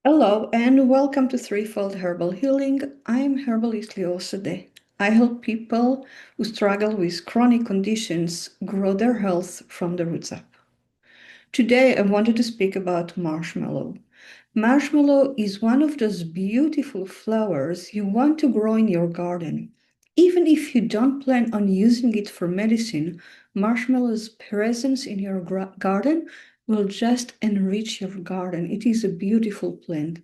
Hello and welcome to Threefold Herbal Healing. I'm herbalist Leo Sade. I help people who struggle with chronic conditions grow their health from the roots up. Today I wanted to speak about marshmallow. Marshmallow is one of those beautiful flowers you want to grow in your garden. Even if you don't plan on using it for medicine, marshmallow's presence in your garden will just enrich your garden. It is a beautiful plant.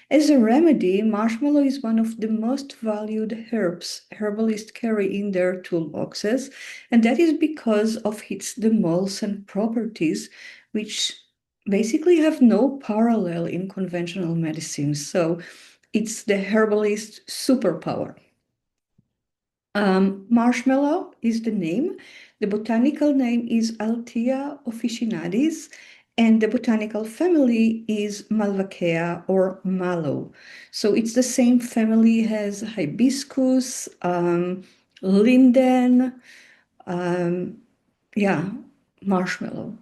As a remedy, marshmallow is one of the most valued herbs herbalists carry in their toolboxes, and that is because of its demulcent properties, which basically have no parallel in conventional medicine. So it's the herbalist superpower. Marshmallow is the name. The botanical name is Althea officinadis, and the botanical family is Malvacea or mallow. So it's the same family as hibiscus, linden, um, yeah, marshmallow.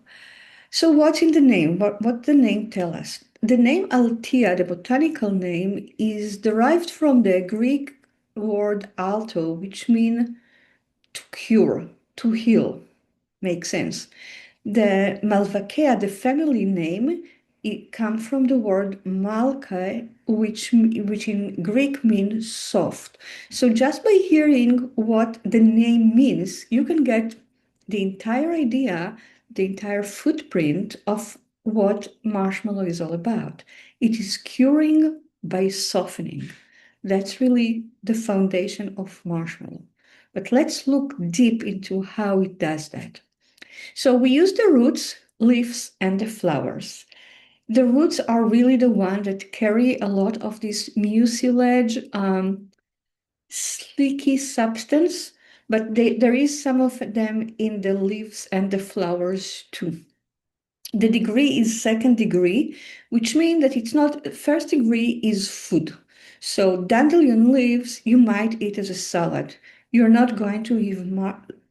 So what's in the name? What the name tell us? The name Althea, the botanical name, is derived from the Greek word alto, which means to cure, to heal. Makes sense. The Malvacea, the family name, it comes from the word malkai, which in Greek means soft. So just by hearing what the name means, you can get the entire idea, the entire footprint of what marshmallow is all about. It is curing by softening. That's really the foundation of marshmallow. But let's look deep into how it does that. So we use the roots, leaves, and the flowers. The roots are really the one that carry a lot of this mucilage, sticky substance, but there is some of them in the leaves and the flowers too. The degree is second degree, which means that it's not first degree is food. So dandelion leaves you might eat as a salad. You're not going to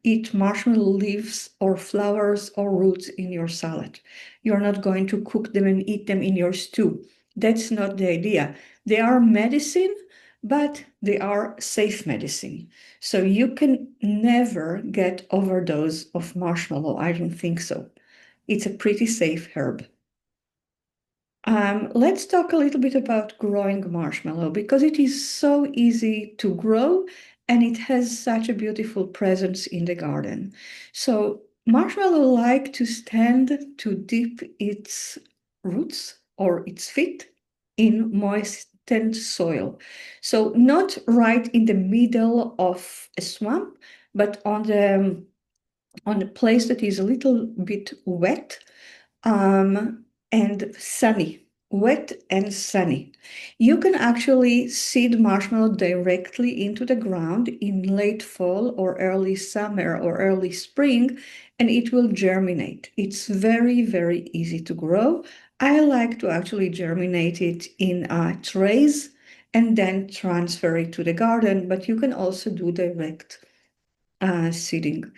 eat marshmallow leaves or flowers or roots in your salad. You're not going to cook them and eat them in your stew. That's not the idea. They are medicine, but they are safe medicine. So you can never get overdose of marshmallow. I don't think so. It's a pretty safe herb. Let's talk a little bit about growing marshmallow because it is so easy to grow and it has such a beautiful presence in the garden. So marshmallow like to stand to dip its roots or its feet in moistened soil. So not right in the middle of a swamp, but on a place that is a little bit wet and sunny, wet and sunny. You can actually seed marshmallow directly into the ground in late fall or early summer or early spring, and it will germinate. It's very, very easy to grow. I like to actually germinate it in trays and then transfer it to the garden, but you can also do direct seeding.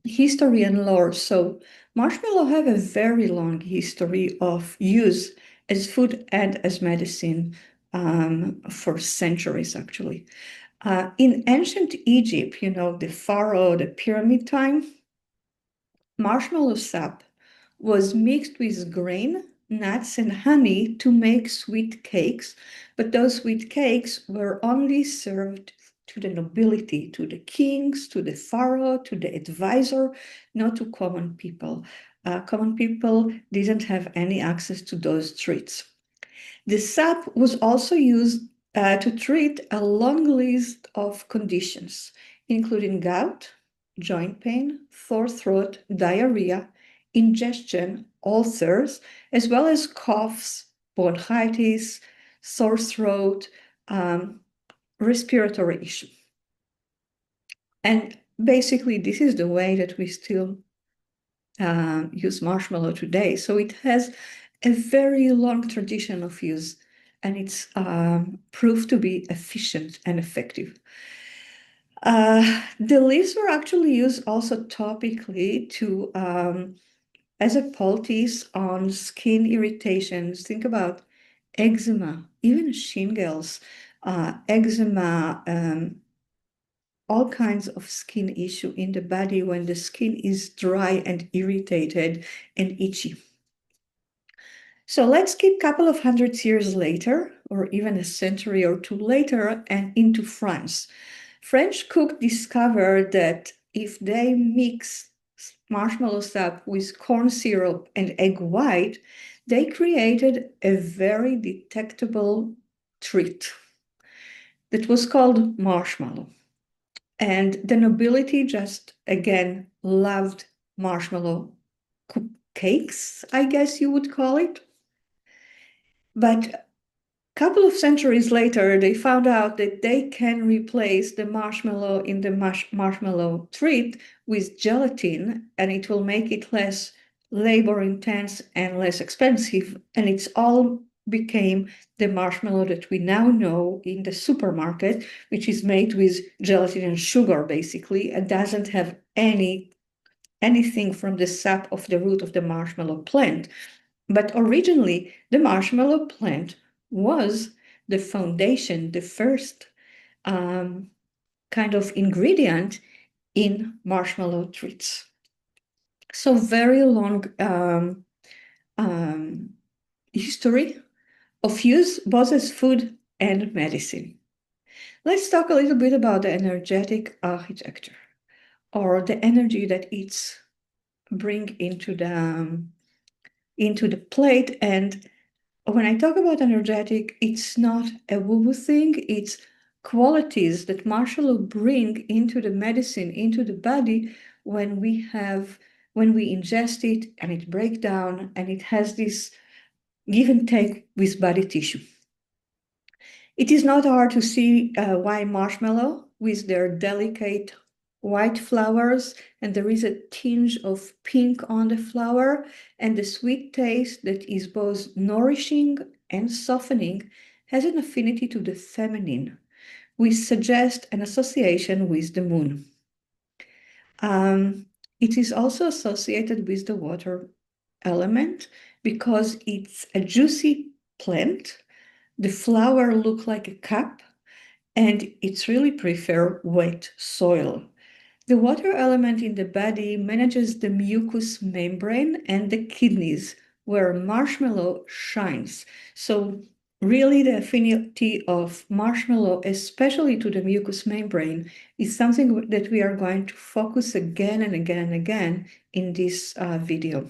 History and lore. So marshmallow have a very long history of use as food and as medicine for centuries, actually. In ancient Egypt, the pharaoh, the pyramid time, marshmallow sap was mixed with grain, nuts, and honey to make sweet cakes, but those sweet cakes were only served to the nobility, to the kings, to the pharaoh, to the advisor, not to common people. Common people didn't have any access to those treats. The sap was also used to treat a long list of conditions, including gout, joint pain, sore throat, diarrhea, indigestion, ulcers, as well as coughs, bronchitis, sore throat, um, respiratory issue. And basically, this is the way that we still use marshmallow today. So it has a very long tradition of use, and it's proved to be efficient and effective. The leaves were actually used also topically to as a poultice on skin irritations. Think about eczema, even shingles, eczema, all kinds of skin issue in the body when the skin is dry and irritated and itchy. So let's skip a couple of hundred years later, or even a century or two later, and into France. French cook discovered that if they mix marshmallow sap with corn syrup and egg white, they created a very detectable treat that was called marshmallow. And the nobility just, again, loved marshmallow cakes, I guess you would call it. But a couple of centuries later, they found out that they can replace the marshmallow in the marshmallow treat with gelatin, and it will make it less labor intense and less expensive. And it's all became the marshmallow that we now know in the supermarket, which is made with gelatin and sugar, basically, and doesn't have anything from the sap of the root of the marshmallow plant. But originally, the marshmallow plant was the foundation, the first kind of ingredient in marshmallow treats. So very long history of use both as food and medicine. Let's talk a little bit about the energetic architecture, or the energy that it's bring into the plate. And when I talk about energetic, it's not a woo-woo thing, it's qualities that marshmallow bring into the medicine, into the body when we ingest it and it breaks down and it has this give and take with body tissue. It is not hard to see why marshmallow with their delicate white flowers, and there is a tinge of pink on the flower, and the sweet taste that is both nourishing and softening has an affinity to the feminine. We suggest an association with the moon. It is also associated with the water element because it's a juicy plant. The flower looks like a cup, and it's really prefer wet soil. The water element in the body manages the mucous membrane and the kidneys, where marshmallow shines. So really the affinity of marshmallow, especially to the mucous membrane, is something that we are going to focus again and again and again in this video.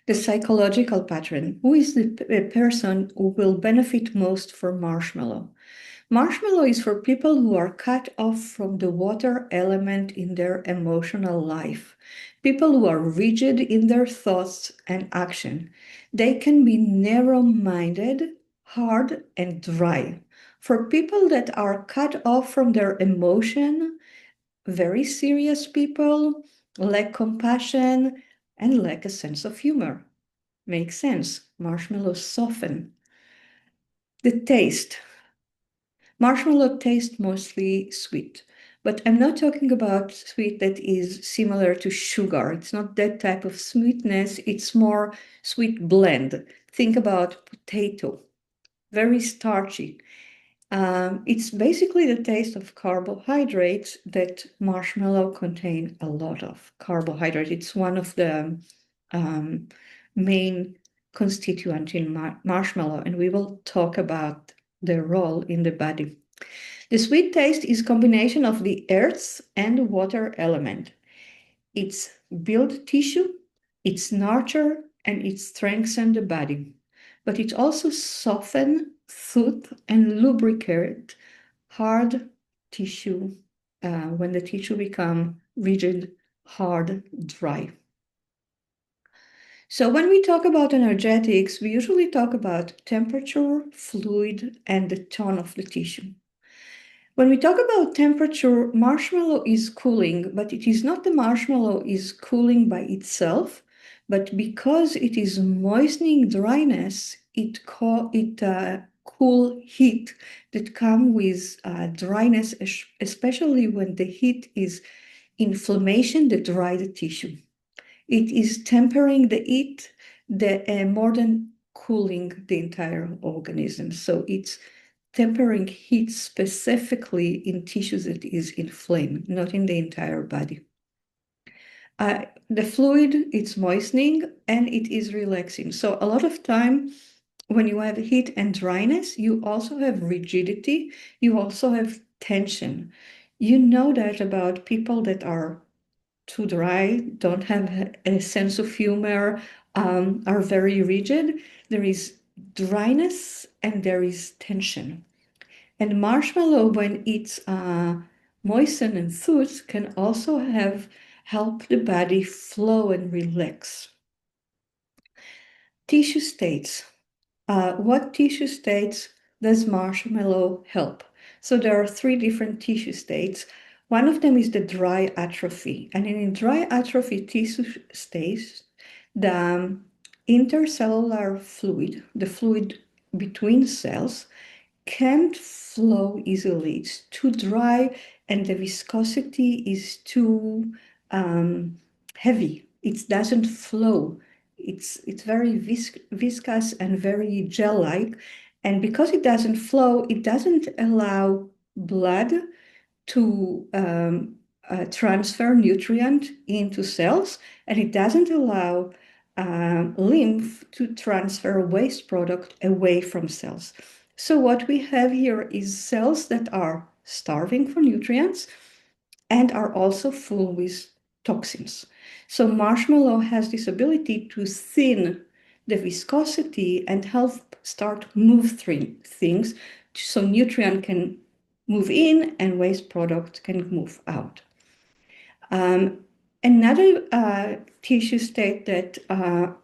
The psychological pattern. Who is the person who will benefit most from marshmallow? Marshmallow is for people who are cut off from the water element in their emotional life, people who are rigid in their thoughts and action. They can be narrow-minded, hard, and dry. For people that are cut off from their emotion, very serious people, lack compassion, and lack a sense of humor. Makes sense. Marshmallows soften. The taste. Marshmallow tastes mostly sweet, but I'm not talking about sweet that is similar to sugar. It's not that type of sweetness. It's more sweet blend. Think about potato, very starchy. It's basically the taste of carbohydrates that marshmallow contain a lot of carbohydrate. It's one of the main constituent in marshmallow, and we will talk about their role in the body. The sweet taste is a combination of the earth and water element. It's build tissue, it's nurture, and it strengthens the body. But it also soften, soothe, and lubricate hard tissue when the tissue become rigid, hard, dry. So when we talk about energetics, we usually talk about temperature, fluid, and the tone of the tissue. When we talk about temperature, marshmallow is cooling, but it is not the marshmallow is cooling by itself, but because it is moistening dryness, it cool heat that come with dryness, especially when the heat is inflammation that dry the tissue. It is tempering the heat more than cooling the entire organism. So it's tempering heat specifically in tissues that is inflamed, not in the entire body. The fluid, it's moistening and it is relaxing. So a lot of time when you have heat and dryness, you also have rigidity, you also have tension. You know that about people that are too dry, don't have a sense of humor, are very rigid. There is dryness and there is tension. And marshmallow, when it's moistened and thawed, can also help the body flow and relax. Tissue states. What tissue states does marshmallow help? So there are three different tissue states. One of them is the dry atrophy. And in dry atrophy tissue states, the intercellular fluid, the fluid between cells, can't flow easily. It's too dry and the viscosity is too heavy. It doesn't flow. It's very viscous and very gel-like. And because it doesn't flow, it doesn't allow blood to transfer nutrient into cells, and it doesn't allow lymph to transfer waste product away from cells. So what we have here is cells that are starving for nutrients and are also full with toxins. So marshmallow has this ability to thin the viscosity and help start move things so nutrient can move in and waste product can move out. Another tissue state that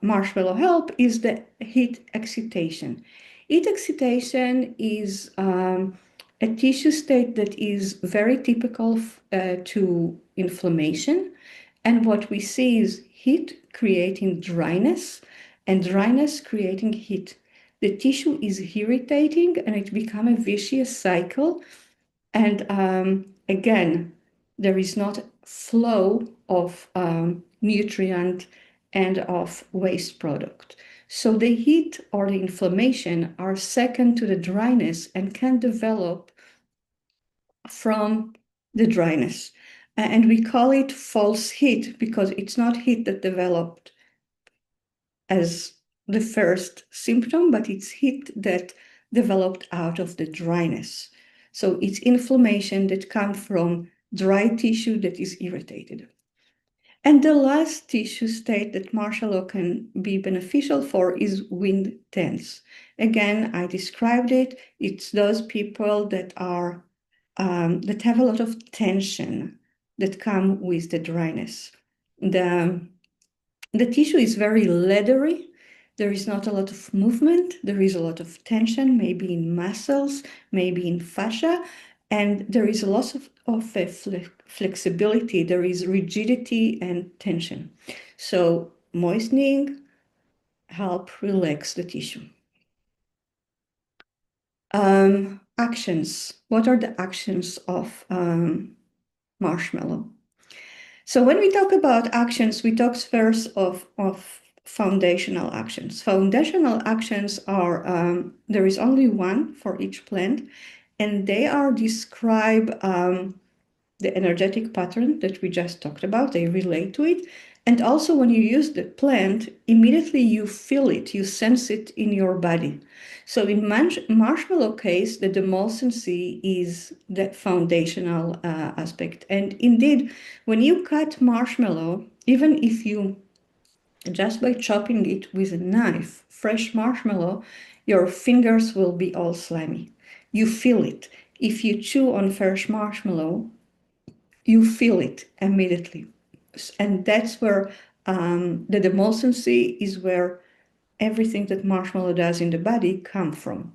marshmallow help is the heat excitation. Heat excitation is a tissue state that is very typical to inflammation. And what we see is heat creating dryness and dryness creating heat. The tissue is irritating and it becomes a vicious cycle. And again, there is not flow of nutrient and of waste product. So the heat or the inflammation are second to the dryness and can develop from the dryness. And we call it false heat because it's not heat that developed as the first symptom, but it's heat that developed out of the dryness. So it's inflammation that comes from dry tissue that is irritated. And the last tissue state that marshmallow can be beneficial for is wind tense. Again, I described it. It's those people that are that have a lot of tension that come with the dryness. The tissue is very leathery. There is not a lot of movement. There is a lot of tension, maybe in muscles, maybe in fascia, and there is a lot of flexibility. There is rigidity and tension. So moistening help relax the tissue. Actions. What are the actions of marshmallow? So when we talk about actions, we talk first of foundational actions. Foundational actions are, there is only one for each plant, and they are describe the energetic pattern that we just talked about. They relate to it. And also when you use the plant, immediately you feel it, you sense it in your body. So in marshmallow case, the demulcency is the foundational aspect. And indeed, when you cut marshmallow, even if you, just by chopping it with a knife, fresh marshmallow, your fingers will be all slimy. You feel it. If you chew on fresh marshmallow, you feel it immediately. And that's where the demulcency is where everything that marshmallow does in the body come from.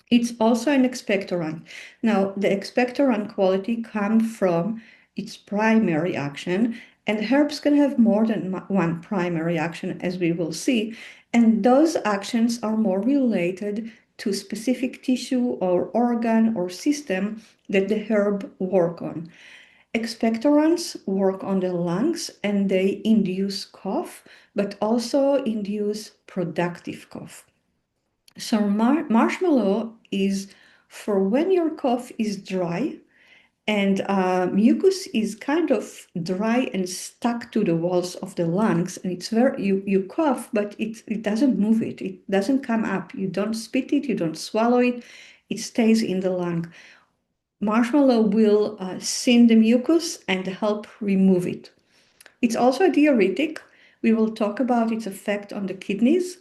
It's also an expectorant. Now, the expectorant quality comes from its primary action, and herbs can have more than one primary action, as we will see, and those actions are more related to specific tissue or organ or system that the herb work on. Expectorants work on the lungs and they induce cough, but also induce productive cough. So marshmallow is for when your cough is dry and mucus is kind of dry and stuck to the walls of the lungs, and it's very you cough, but it doesn't move it. It doesn't come up. You don't spit it, you don't swallow it, it stays in the lung. Marshmallow will thin the mucus and help remove it. It's also a diuretic. We will talk about its effect on the kidneys.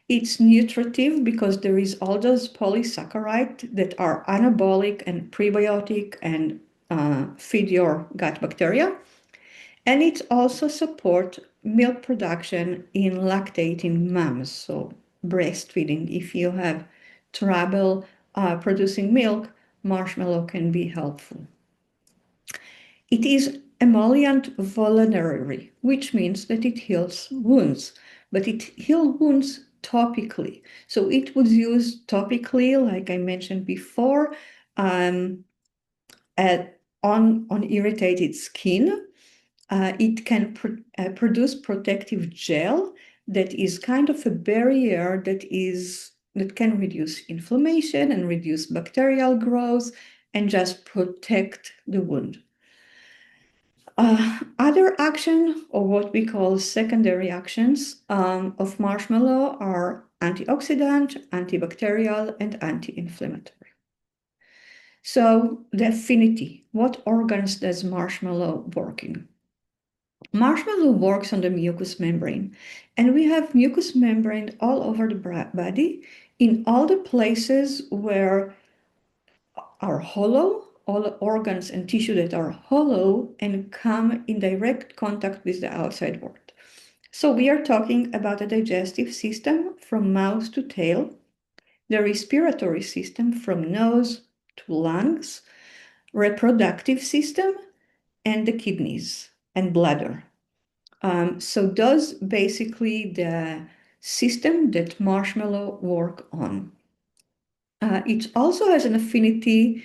It's nutritive because there is all those polysaccharides that are anabolic and prebiotic and feed your gut bacteria. And it also supports milk production in lactating moms, so breastfeeding. If you have trouble producing milk, marshmallow can be helpful. It is emollient vulnerary, which means that it heals wounds, but it heals wounds topically. So it was used topically, like I mentioned before, on irritated skin. It can produce protective gel that is kind of a barrier that can reduce inflammation and reduce bacterial growth and just protect the wound. Other action, or what we call secondary actions of marshmallow, are antioxidant, antibacterial, and anti-inflammatory. So the affinity, what organs does marshmallow work in? Marshmallow works on the mucous membrane, and we have mucous membrane all over the body in all the places where are hollow, all organs and tissue that are hollow and come in direct contact with the outside world. So we are talking about the digestive system from mouth to tail, the respiratory system from nose to lungs, reproductive system, and the kidneys and bladder. So those basically the system that marshmallow work on. It also has an affinity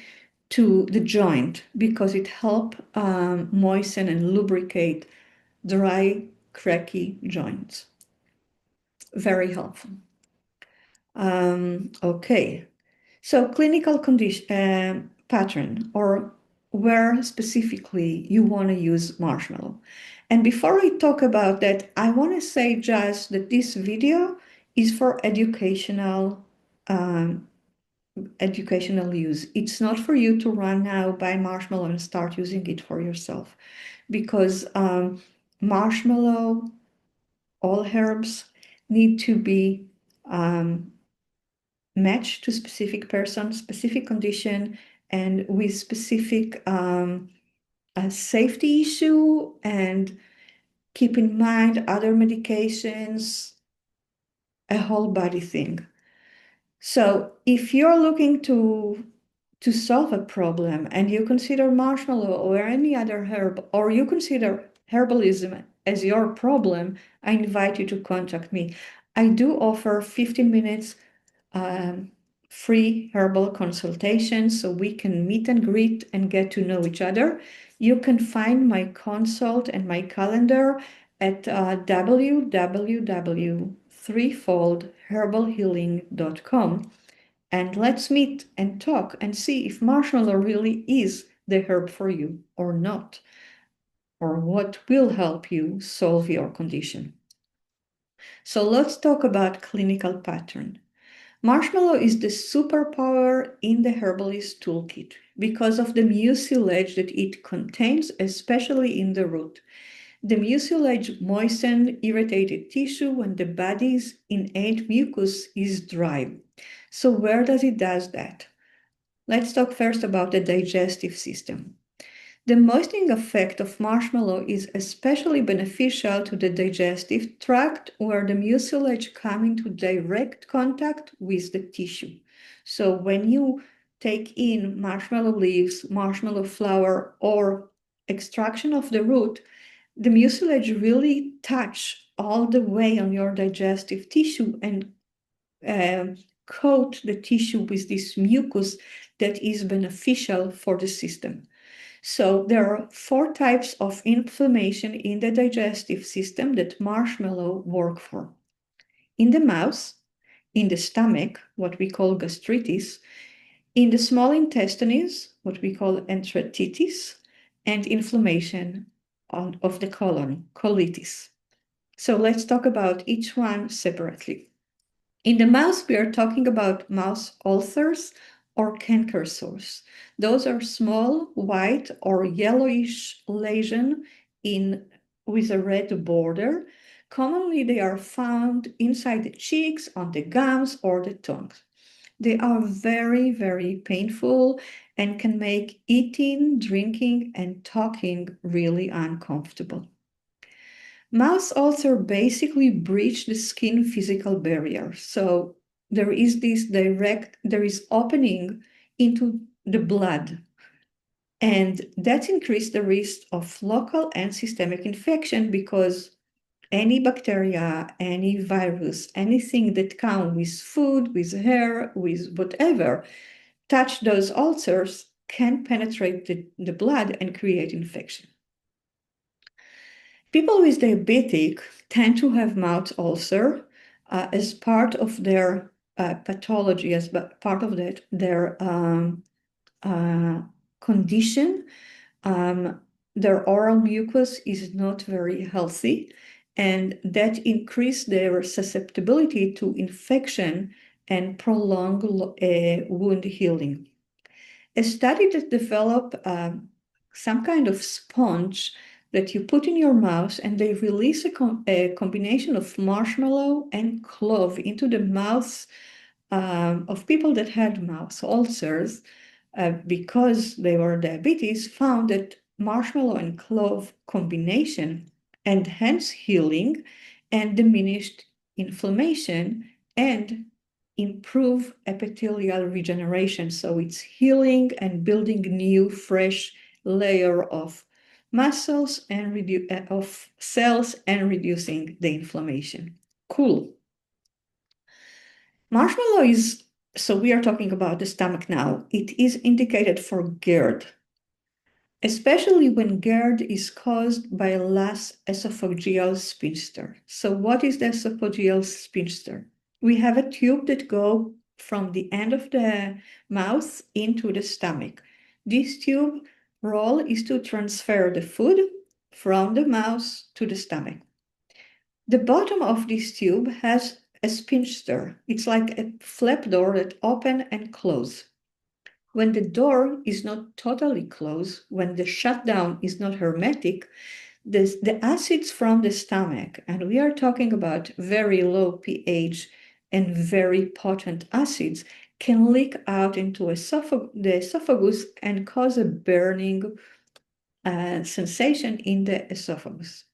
to the joint because it helps moisten and lubricate dry, cracky joints. Very helpful. Okay, so clinical condition pattern, or where specifically you want to use marshmallow. And before I talk about that, I want to say just that this video is for educational use. It's not for you to run now, buy marshmallow and start using it for yourself, because marshmallow, all herbs need to be matched to specific person, specific condition, and with specific safety issue, and keep in mind other medications, a whole body thing. So if you're looking to solve a problem and you consider marshmallow or any other herb, or you consider herbalism as your problem, I invite you to contact me. I do offer 15 minutes free herbal consultations so we can meet and greet and get to know each other. You can find my consult and my calendar at www.threefoldherbalhealing.com. And let's meet and talk and see if marshmallow really is the herb for you or not, or what will help you solve your condition. So let's talk about clinical pattern. Marshmallow is the superpower in the herbalist toolkit because of the mucilage that it contains, especially in the root. The mucilage moistens irritated tissue when the body's innate mucus is dry. So where does it do that? Let's talk first about the digestive system. The moistening effect of marshmallow is especially beneficial to the digestive tract where the mucilage comes into direct contact with the tissue. So when you take in marshmallow leaves, marshmallow flower, or extraction of the root, the mucilage really touch all the way on your digestive tissue and coat the tissue with this mucus that is beneficial for the system. So there are 4 types of inflammation in the digestive system that marshmallow work for. In the mouth, in the stomach, what we call gastritis, in the small intestines, what we call enteritis, and inflammation of the colon, colitis. So let's talk about each one separately. In the mouth, we are talking about mouth ulcers or canker sores. Those are small, white or yellowish lesions with a red border. Commonly, they are found inside the cheeks, on the gums, or the tongue. They are very, very painful and can make eating, drinking, and talking really uncomfortable. Mouth ulcer basically breach the skin physical barrier. So there is opening into the blood. And that increases the risk of local and systemic infection because any bacteria, any virus, anything that comes with food, with hair, with whatever, touch those ulcers can penetrate the blood and create infection. People with diabetic tend to have mouth ulcer as part of their pathology, as part of their condition. Their oral mucus is not very healthy, and that increases their susceptibility to infection and prolong wound healing. A study that developed some kind of sponge that you put in your mouth, and they release a combination of marshmallow and clove into the mouths of people that had mouth ulcers because they were diabetes, found that marshmallow and clove combination enhanced healing and diminished inflammation and improve epithelial regeneration. So it's healing and building new, fresh layer of muscles and of cells and reducing the inflammation. Cool. Marshmallow is, so we are talking about the stomach now. It is indicated for GERD, especially when GERD is caused by a last esophageal sphincter. So what is the esophageal sphincter? We have a tube that goes from the end of the mouth into the stomach. This tube role is to transfer the food from the mouth to the stomach. The bottom of this tube has a sphincter. It's like a flap door that opens and closes. When the door is not totally closed, when the shutdown is not hermetic, the acids from the stomach, and we are talking about very low pH and very potent acids, can leak out into the esophagus and cause a burning sensation in the esophagus.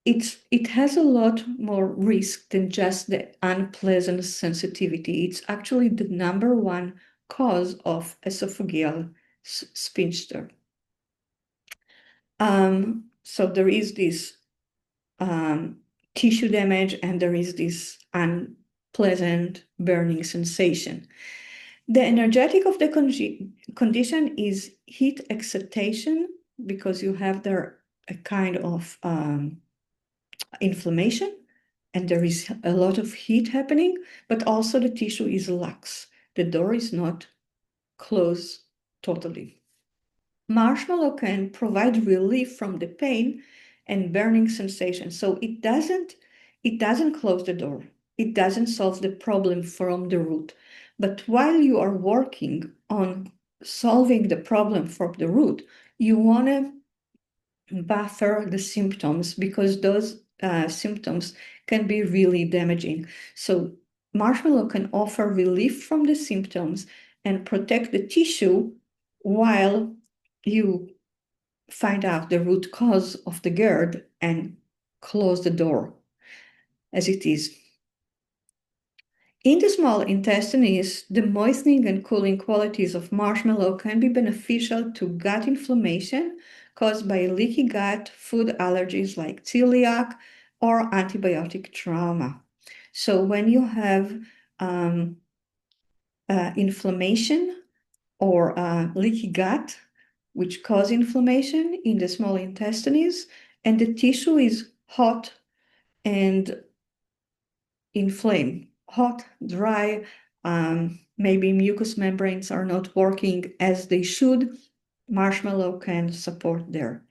It has a lot more risk than just the unpleasant sensitivity. It's actually the number one cause of esophageal sphincter. So there is this tissue damage and there is this unpleasant burning sensation. The energetic of the condition is heat excitation because you have there a kind of inflammation and there is a lot of heat happening, but also the tissue is lax. The door is not closed totally. Marshmallow can provide relief from the pain and burning sensation. So it doesn't close the door. It doesn't solve the problem from the root. But while you are working on solving the problem from the root, you want to buffer the symptoms because those symptoms can be really damaging. So marshmallow can offer relief from the symptoms and protect the tissue while you find out the root cause of the GERD and close the door as it is. In the small intestines, the moistening and cooling qualities of marshmallow can be beneficial to gut inflammation caused by leaky gut, food allergies like celiac, or antibiotic trauma. So when you have inflammation or leaky gut, which cause inflammation in the small intestines, and the tissue is hot and inflamed, hot, dry, maybe mucous membranes are not working as they should. Marshmallow can support there.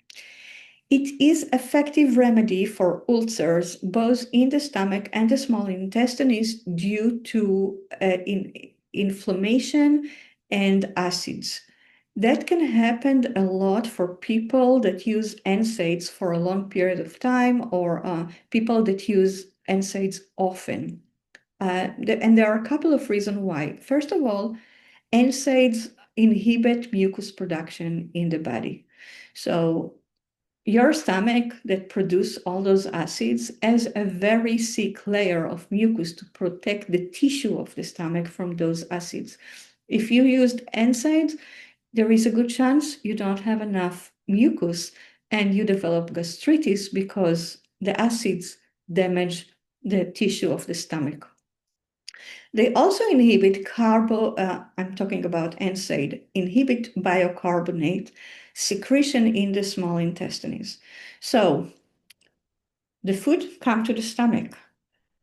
It is effective remedy for ulcers, both in the stomach and the small intestines, due to inflammation and acids. That can happen a lot for people that use NSAIDs for a long period of time, or people that use NSAIDs often. And there are a couple of reasons why. First of all, NSAIDs inhibit mucus production in the body. So your stomach that produces all those acids has a very thick layer of mucus to protect the tissue of the stomach from those acids. If you used NSAIDs, there is a good chance you don't have enough mucus and you develop gastritis because the acids damage the tissue of the stomach. They also inhibit I'm talking about NSAID, inhibit bicarbonate secretion in the small intestines. So the food comes to the stomach.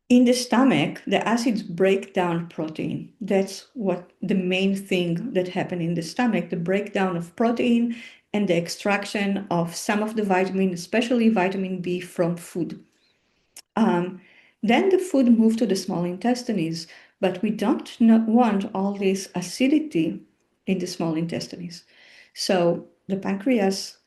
In the stomach, the acids break down protein. That's what the main thing that happens in the stomach, the breakdown of protein and the extraction of some of the vitamin, especially vitamin B from food. Then the food moves to the small intestines, but we don't want all this acidity in the small intestines. So the pancreas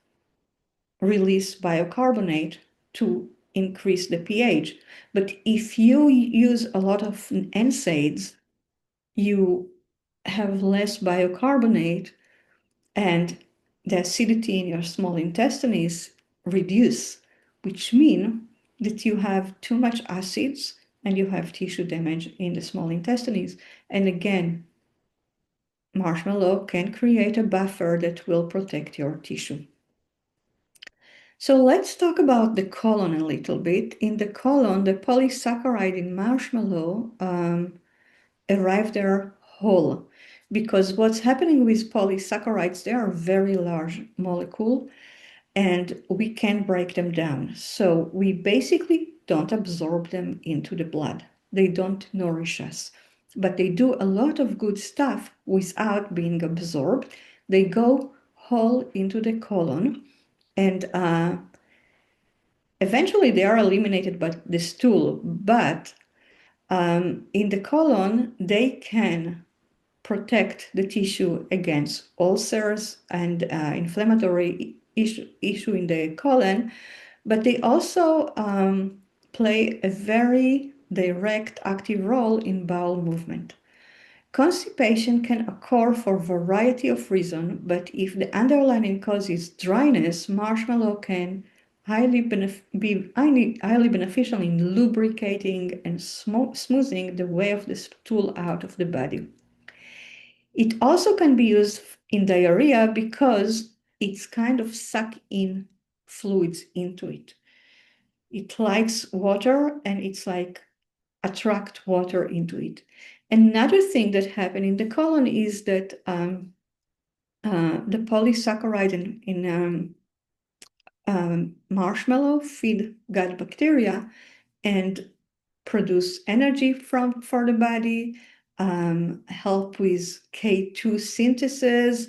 release bicarbonate to increase the pH. But if you use a lot of NSAIDs, you have less bicarbonate and the acidity in your small intestine is reduced, which means that you have too much acids and you have tissue damage in the small intestines. And again, marshmallow can create a buffer that will protect your tissue. So let's talk about the colon a little bit. In the colon, the polysaccharide in marshmallow arrive there whole, because what's happening with polysaccharides, they are very large molecule and we can break them down. So we basically don't absorb them into the blood. They don't nourish us, but they do a lot of good stuff without being absorbed. They go whole into the colon, and eventually they are eliminated by the stool, but in the colon, they can protect the tissue against ulcers and inflammatory issue in the colon, but they also play a very direct active role in bowel movement. Constipation can occur for a variety of reasons, but if the underlying cause is dryness, marshmallow can be highly beneficial in lubricating and smoothing the way of the stool out of the body. It also can be used in diarrhea because it's kind of suck in fluids into it. It likes water and it's like attract water into it. Another thing that happened in the colon is that the polysaccharide in marshmallow feed gut bacteria and produce energy for the body, help with K2 synthesis,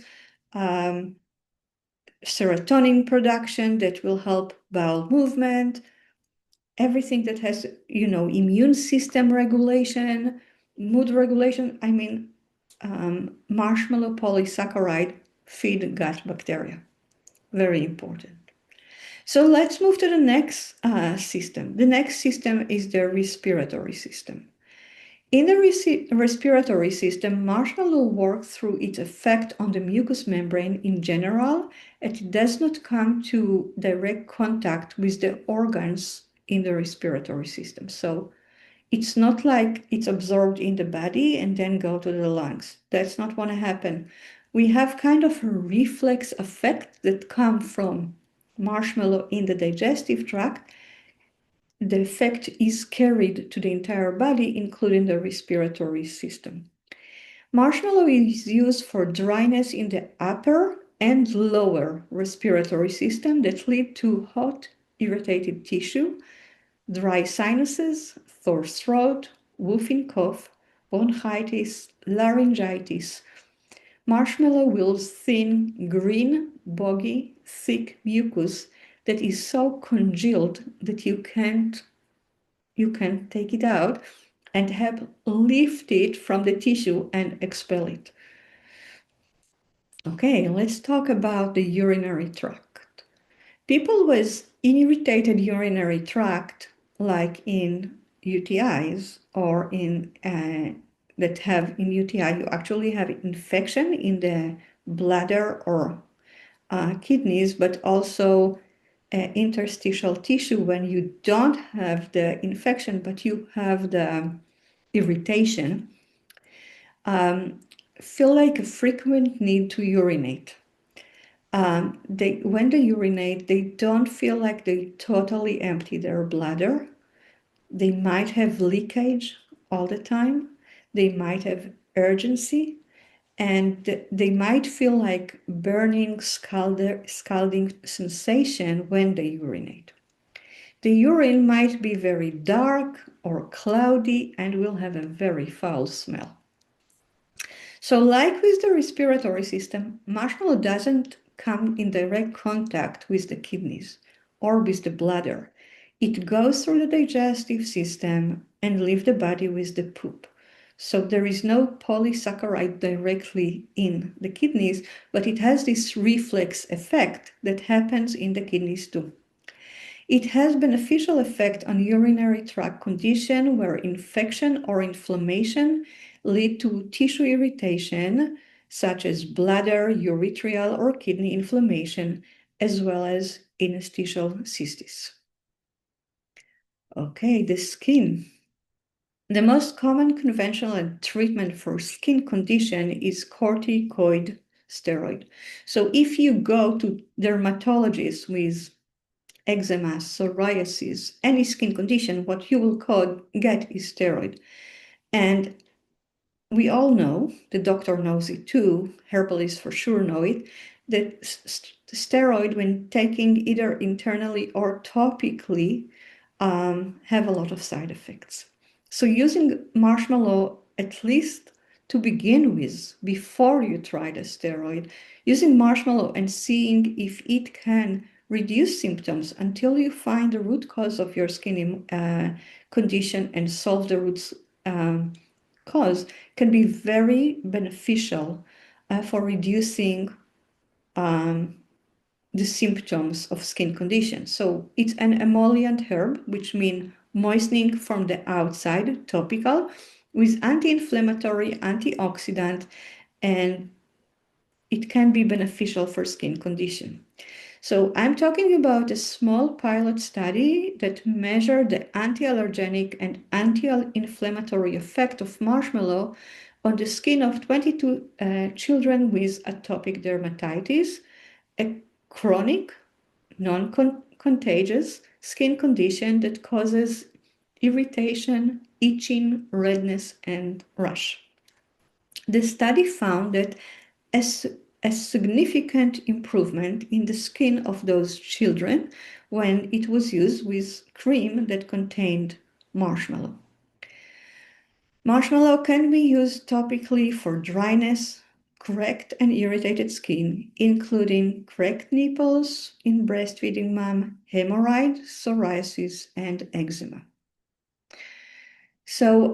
serotonin production that will help bowel movement, everything that has, immune system regulation, mood regulation. I mean, marshmallow polysaccharide feed gut bacteria. Very important. So let's move to the next system. The next system is the respiratory system. In the respiratory system, marshmallow works through its effect on the mucous membrane in general. It does not come to direct contact with the organs in the respiratory system. So it's not like it's absorbed in the body and then go to the lungs. That's not going to happen. We have kind of a reflex effect that comes from marshmallow in the digestive tract. The effect is carried to the entire body, including the respiratory system. Marshmallow is used for dryness in the upper and lower respiratory system that lead to hot, irritated tissue, dry sinuses, sore throat, whooping cough, bronchitis, laryngitis. Marshmallow will thin, green, boggy, thick mucus that is so congealed that you can't take it out and help lift it from the tissue and expel it. Okay, let's talk about the urinary tract. People with irritated urinary tract, like in UTIs or in that have in UTI, you actually have infection in the bladder or kidneys, but also interstitial tissue when you don't have the infection, but you have the irritation, feel like a frequent need to urinate. When they urinate, they don't feel like they totally empty their bladder. They might have leakage all the time. They might have urgency, and they might feel like burning, scalding sensation when they urinate. The urine might be very dark or cloudy and will have a very foul smell. So, like with the respiratory system, marshmallow doesn't come in direct contact with the kidneys or with the bladder. It goes through the digestive system and leaves the body with the poop. So there is no polysaccharide directly in the kidneys, but it has this reflex effect that happens in the kidneys too. It has beneficial effect on urinary tract condition where infection or inflammation lead to tissue irritation, such as bladder, urethral, or kidney inflammation, as well as interstitial cysts. Okay, the skin. The most common conventional treatment for skin condition is corticoid steroid. So if you go to dermatologists with eczema, psoriasis, any skin condition, what you will get is steroid. And we all know, the doctor knows it too, herbalists for sure know it, that steroid, when taking either internally or topically, have a lot of side effects. So using marshmallow, at least to begin with, before you try the steroid, using marshmallow and seeing if it can reduce symptoms until you find the root cause of your skin condition and solve the root cause can be very beneficial for reducing the symptoms of skin conditions. So it's an emollient herb, which means moistening from the outside, topical, with anti-inflammatory, antioxidant, and it can be beneficial for skin condition. So I'm talking about a small pilot study that measured the anti-allergenic and anti-inflammatory effect of marshmallow on the skin of 22 children with atopic dermatitis, a chronic, non-contagious skin condition that causes irritation, itching, redness, and rash. The study found that a significant improvement in the skin of those children when it was used with cream that contained marshmallow. Marshmallow can be used topically for dryness, cracked and irritated skin, including cracked nipples in breastfeeding mom, hemorrhoid, psoriasis, and eczema. So,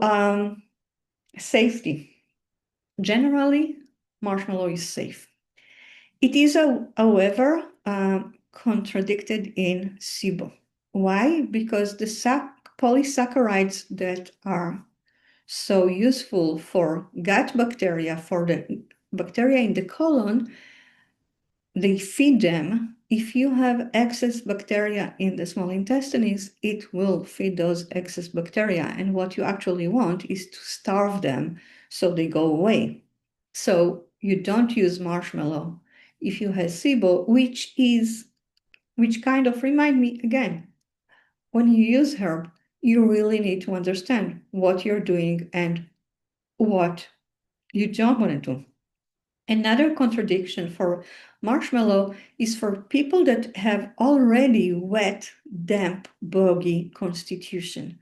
safety. Generally, marshmallow is safe. It is, however, contradicted in SIBO. Why? Because the polysaccharides that are so useful for gut bacteria, for the bacteria in the colon, they feed them. If you have excess bacteria in the small intestines, it will feed those excess bacteria. And what you actually want is to starve them so they go away. So you don't use marshmallow if you have SIBO, which kind of remind me again, when you use herb, you really need to understand what you're doing and what you don't want to do. Another contradiction for marshmallow is for people that have already wet, damp, boggy constitution.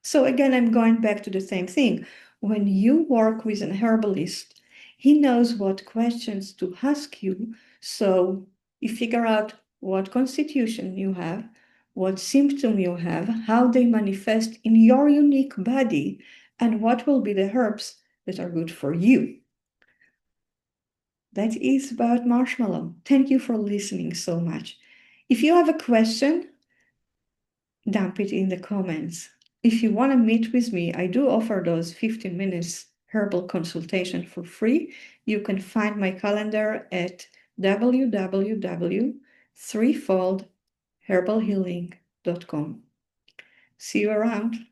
So again, I'm going back to the same thing. When you work with an herbalist, he knows what questions to ask you. So you figure out what constitution you have, what symptom you have, how they manifest in your unique body, and what will be the herbs that are good for you. That is about marshmallow. Thank you for listening so much. If you have a question, dump it in the comments. If you want to meet with me, I do offer those 15 minutes herbal consultation for free. You can find my calendar at www.threefoldherbalhealing.com. See you around.